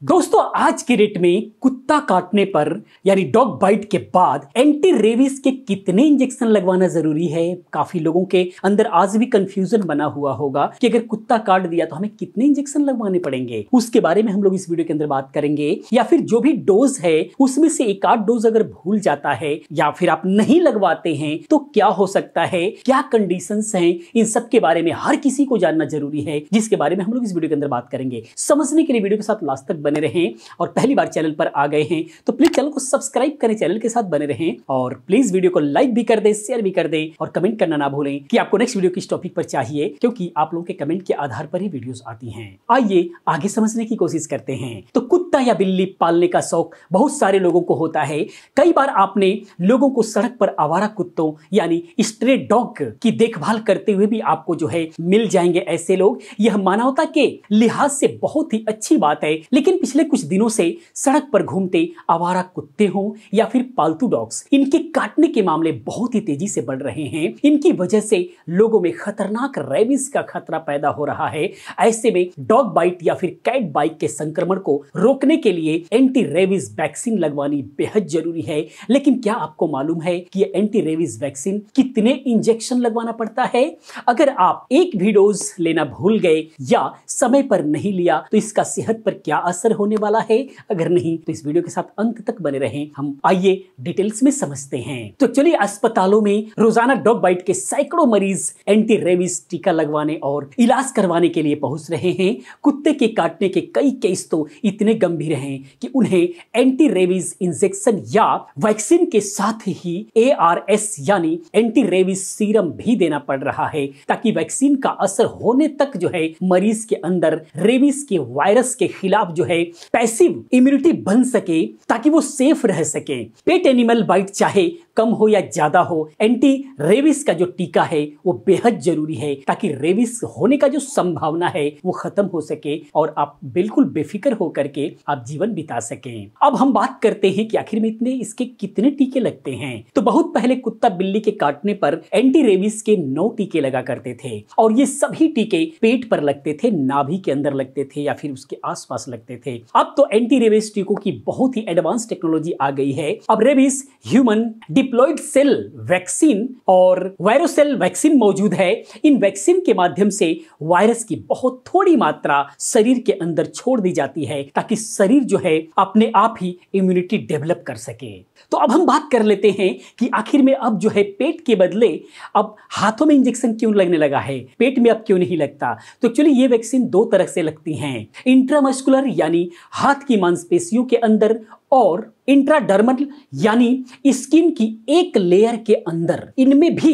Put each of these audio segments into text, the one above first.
दोस्तों आज के डेट में कुत्ता काटने पर यानी डॉग बाइट के बाद एंटी रेबीज के कितने इंजेक्शन लगवाना जरूरी है। काफी लोगों के अंदर आज भी कंफ्यूजन बना हुआ होगा कि अगर कुत्ता काट दिया तो हमें कितने इंजेक्शन लगवाने पड़ेंगे। उसके बारे में हम लोग इस वीडियो के अंदर बात करेंगे। या फिर जो भी डोज है उसमें से एक आध डोज अगर भूल जाता है या फिर आप नहीं लगवाते हैं तो क्या हो सकता है, क्या कंडीशंस हैं, इन सब के बारे में हर किसी को जानना जरूरी है, जिसके बारे में हम लोग इस वीडियो के अंदर बात करेंगे। समझने के लिए वीडियो के साथ लास्ट तक बने रहें और पहली बार चैनल पर आ गए हैं तो प्लीज चैनल को सब्सक्राइब करें, चैनल के साथ बने रहें और प्लीज वीडियो को लाइक भी कर दें, शेयर भी कर दें और कमेंट करना ना भूलें कि आपको नेक्स्ट वीडियो किस टॉपिक पर चाहिए, क्योंकि आप लोगों के कमेंट के आधार पर ही वीडियोस आती हैं। आइए आगे समझने की कोशिश करते हैं। तो कुत्ता या बिल्ली पालने का शौक बहुत सारे लोगों को होता है। कई बार आपने लोगों को सड़क पर आवारा कुत्तों यानी स्ट्रे डॉग की देखभाल करते हुए भी आपको जो है मिल जाएंगे ऐसे लोग। यह मानवता के लिहाज से बहुत ही अच्छी बात है, लेकिन पिछले कुछ दिनों से सड़क पर घूमते आवारा कुत्ते हों या फिर पालतू डॉग्स, इनके काटने के मामले बहुत ही तेजी से बढ़ रहे हैं। इनकी वजह से लोगों में खतरनाक रेबीज का खतरा पैदा हो रहा है। ऐसे में डॉग बाइट या फिर कैट बाइट के संक्रमण को रोकने के लिए एंटी रेबीज वैक्सीन लगवानी बेहद जरूरी है। लेकिन क्या आपको मालूम है कि ये एंटी रेबीज वैक्सीन कितने इंजेक्शन लगवाना पड़ता है? अगर आप एक भी डोज लेना भूल गए या समय पर नहीं लिया तो इसका सेहत पर क्या असर होने वाला है? अगर नहीं तो इस वीडियो के साथ अंत तक बने रहें। हम आइए डिटेल्स में समझते हैं। तो चलिए, अस्पतालों में रोजाना डॉग बाइट के सैकड़ों मरीज एंटी रेबीज टीका लगवाने और इलाज करवाने के लिए पहुंच रहे हैं। कुत्ते के काटने के कई केस तो इतने गंभीर हैं कि उन्हें एंटी रेबीज इंजेक्शन या वैक्सीन के साथ ही ARS यानी एंटी रेबीज सीरम भी देना पड़ रहा है, ताकि वैक्सीन का असर होने तक जो है मरीज के अंदर रेबीज के वायरस के खिलाफ जो है पैसिव इम्यूनिटी बन सके, ताकि वो सेफ रह सके। पेट एनिमल बाइट चाहे कम हो या ज्यादा हो, एंटी रेबीज का जो टीका है वो बेहद जरूरी है, ताकि रेबीज होने का जो संभावना है वो खत्म हो सके और आप बिल्कुल बेफिक्र होकर के आप जीवन बिता सकें। अब हम बात करते हैं कि आखिर में इतने इसके कितने टीके लगते हैं। तो बहुत पहले कुत्ता बिल्ली के काटने पर एंटी रेबीज के 9 टीके लगा करते थे और ये सभी टीके पेट पर लगते थे, नाभि के अंदर लगते थे या फिर उसके आसपास लगते थे। अब तो एंटी रेबीज टीकों की बहुत ही एडवांस टेक्नोलॉजी आ गई है। अब rabies human diploid cell vaccine और वायरोसेल वैक्सीन मौजूद है। इन वैक्सीन के माध्यम से वायरस की बहुत थोड़ी मात्रा शरीर के अंदर छोड़ दी जाती है, ताकि शरीर जो है अपने आप ही इम्यूनिटी डेवलप कर सके। तो अब हम बात कर लेते हैं कि आखिर में अब जो है पेट के बदले अब हाथों में इंजेक्शन क्यों लगने लगा है, पेट में अब क्यों नहीं लगता। तो एक्चुअली ये वैक्सीन 2 तरह से लगती हैं, इंट्रामस्कुलर यानी हाथ की मांसपेशियों के अंदर और इंट्राडर्मल यानी स्किन की एक लेयर के अंदर। इनमें भी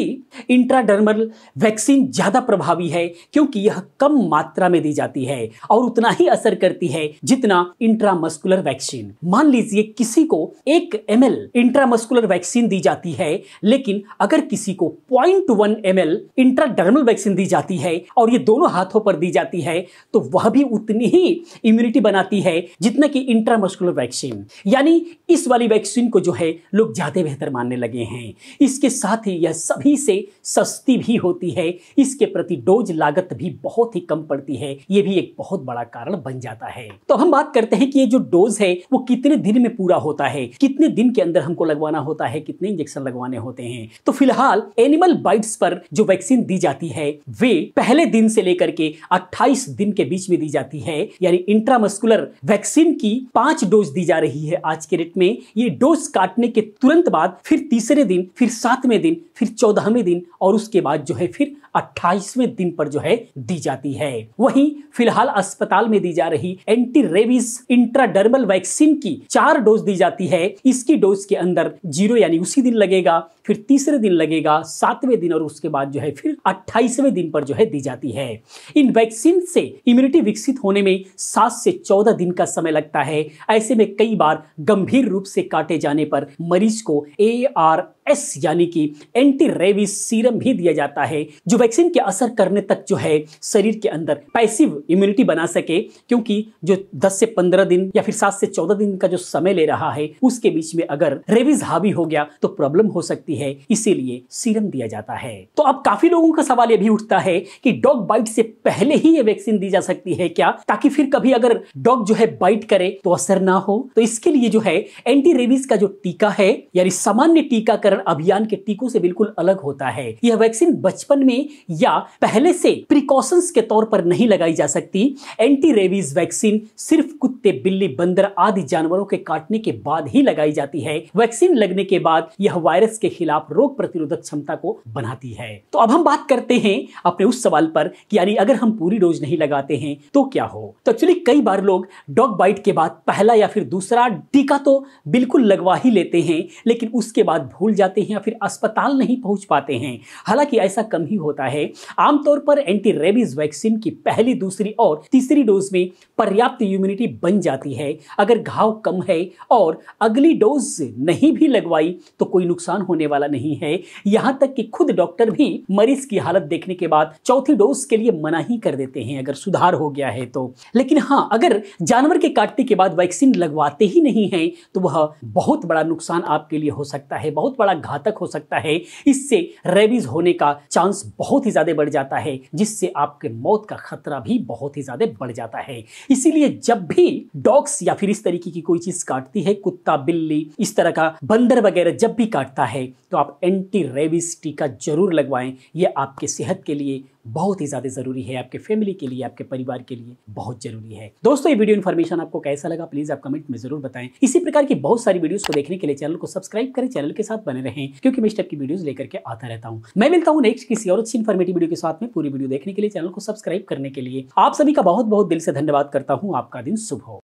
इंट्राडर्मल वैक्सीन ज्यादा प्रभावी है, क्योंकि यह कम मात्रा में दी जाती है और उतना ही असर करती है जितना इंट्रामस्कुलर वैक्सीन। मान लीजिए किसी को 1 ml इंट्रामस्कुलर वैक्सीन दी जाती है, लेकिन अगर किसी को 0.1 ml इंट्राडर्मल वैक्सीन दी जाती है और ये दोनों हाथों पर दी जाती है तो वह भी उतनी ही इम्यूनिटी बनाती है जितना कि इंट्रामस्कुलर वैक्सीन। यानी इस वाली वैक्सीन को जो है लोग ज्यादा बेहतर मानने लगे हैं। इसके साथ ही यह सभी से सस्ती भी होती है, इसके प्रति डोज लागत भी बहुत ही कम पड़ती है। यह भी एक बहुत बड़ा कारण बन जाता है। तो हम बात करते हैं कि ये जो डोज है वो कितने दिन में पूरा होता है, कितने दिन के अंदर हमको लगवाना होता है, कितने इंजेक्शन लगवाने होते हैं। तो फिलहाल एनिमल बाइट्स पर जो वैक्सीन दी जाती है वे पहले दिन से लेकर के 28 दिन के बीच में दी जाती है। यानी इंट्रामस्कुलर वैक्सीन की 5 डोज दी जा रही है आज के डेट में। ये डोज काटने के तुरंत बाद फिर तीसरे दिन, फिर 7वें दिन, फिर 14वें दिन और उसके बाद जो है फिर 28वें दिन पर जो है दी जाती है। वहीं फिलहाल अस्पताल में दी जा रही एंटी रेबीज इंट्राडर्मल वैक्सीन की 4 डोज दी जाती है। इसकी डोज के अंदर 0 यानी उसी दिन लगेगा, फिर तीसरे दिन लगेगा, 7वें दिन और उसके बाद जो है फिर 28वें दिन पर जो है दी जाती है। इन वैक्सीन से इम्यूनिटी विकसित होने में 7 से 14 दिन का समय लगता है। ऐसे में कई बार गंभीर रूप से काटे जाने पर मरीज को ARS एस यानी कि एंटी रेबीज सीरम भी दिया जाता है, जो वैक्सीन के असर करने तक जो है शरीर के अंदर पैसिव इम्यूनिटी बना सके, क्योंकि जो 10 से 15 दिन या फिर 7 से 14 दिन का जो समय ले रहा है उसके बीच में अगर रेबीज हावी हो गया तो प्रॉब्लम हो सकती है, इसीलिए सीरम दिया जाता है। तो अब काफी लोगों का सवाल यह भी उठता है कि डॉग बाइट से पहले ही ये वैक्सीन दी जा सकती है क्या, ताकि फिर कभी अगर डॉग जो है बाइट करे तो असर ना हो। तो इसके लिए जो है एंटी रेबीज का जो टीका है यानी सामान्य टीकाकरण अभियान के टीकों से बिल्कुल अलग होता है। यह वैक्सीन बचपन में या पहले से प्रिकॉशंस के तौर पर नहीं लगाई जा सकती। एंटी रेबीज वैक्सीन सिर्फ कुत्ते, बिल्ली, बंदर आदि जानवरों के काटने के बाद ही लगाई जाती है। वैक्सीन लगने के बाद यह वायरस के खिलाफ रोग प्रतिरोधक क्षमता को बढ़ाती है। तो अब हम बात करते हैं अपने उस सवाल पर कि यानी अगर हम पूरी डोज नहीं लगाते हैं तो क्या हो। तो एक्चुअली कई बार लोग डॉग बाइट के बाद पहला या फिर दूसरा टीका तो बिल्कुल लगवा ही लेते हैं, लेकिन उसके बाद भूल जाते हैं या फिर अस्पताल नहीं पहुंच पाते हैं। हालांकि ऐसा कम ही होता है। आमतौर पर एंटी रेबीज वैक्सीन की पहली, दूसरी और तीसरी डोज में पर्याप्त इम्यूनिटी बन जाती है। अगर घाव कम है और अगली डोज नहीं भी लगवाई तो कोई नुकसान होने वाला नहीं है। यहां तक कि खुद डॉक्टर भी मरीज की हालत देखने के बाद चौथी डोज के लिए मना ही कर देते हैं अगर सुधार हो गया है तो। लेकिन हां, अगर जानवर के काटने के बाद वैक्सीन लगवाते ही नहीं है तो वह बहुत बड़ा नुकसान आपके लिए हो सकता है, बहुत बड़ा घातक हो सकता है। इससे रेबीज होने का चांस बहुत ही ज्यादा बढ़ जाता है, जिससे आपके मौत का खतरा भी बहुत ही ज्यादा बढ़ जाता है। इसीलिए जब भी डॉग्स या फिर इस तरीके की कोई चीज काटती है, कुत्ता, बिल्ली, इस तरह का बंदर वगैरह जब भी काटता है तो आप एंटी रेबीज टीका जरूर लगवाएं। यह आपके सेहत के लिए बहुत ही ज्यादा जरूरी है, आपके फैमिली के लिए, आपके परिवार के लिए बहुत जरूरी है। दोस्तों, ये वीडियो इन्फॉर्मेशन आपको कैसा लगा प्लीज आप कमेंट में जरूर बताएं। इसी प्रकार की बहुत सारी वीडियोस को देखने के लिए चैनल को सब्सक्राइब करें, चैनल के साथ बने रहें, क्योंकि मैं इस टाइप की वीडियोस लेकर के आता रहता हूं। मैं मिलता हूं नेक्स्ट किसी और अच्छी इन्फॉर्मेटिव वीडियो के साथ में। पूरी वीडियो देखने के लिए, चैनल को सब्सक्राइब करने के लिए आप सभी का बहुत बहुत दिल से धन्यवाद करता हूं। आपका दिन शुभ हो।